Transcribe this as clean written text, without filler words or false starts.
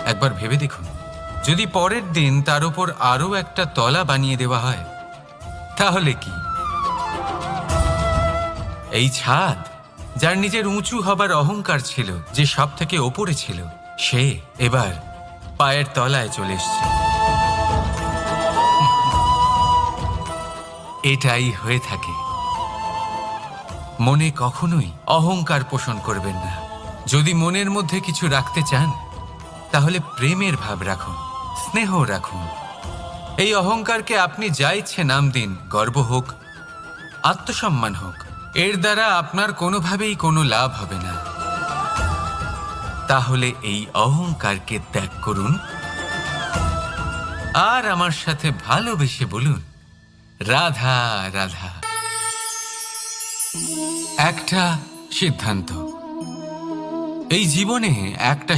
একবার ভেবে দেখুন, যদি পরের দিন তার উপর আরও একটা তলা বানিয়ে দেওয়া হয়, তাহলে কি? এই ছাদ, যার নিজের উঁচু হবার অহংকার ছিল, যে সব থেকে ওপরে ছিল, সে এবার পায়ের তলায় চলে এসছে। এটাই হয়ে থাকে। মনে কখনোই অহংকার পোষণ করবেন না। যদি মনের মধ্যে কিছু রাখতে চান, তাহলে প্রেমের ভাব রাখুন, স্নেহ রাখুন। এই অহংকারকে আপনি যা ইচ্ছে নাম দিন, গর্ব হোক, আত্মসম্মান হোক, এর দ্বারা আপনার কোনোভাবেই কোনো লাভ হবে না। তাহলে এই অহংকারকে ত্যাগ করুন আর আমার সাথে ভালোবেসে বলুন, রাধা রাধা। একটা সিদ্ধান্ত, এই জীবনে একটা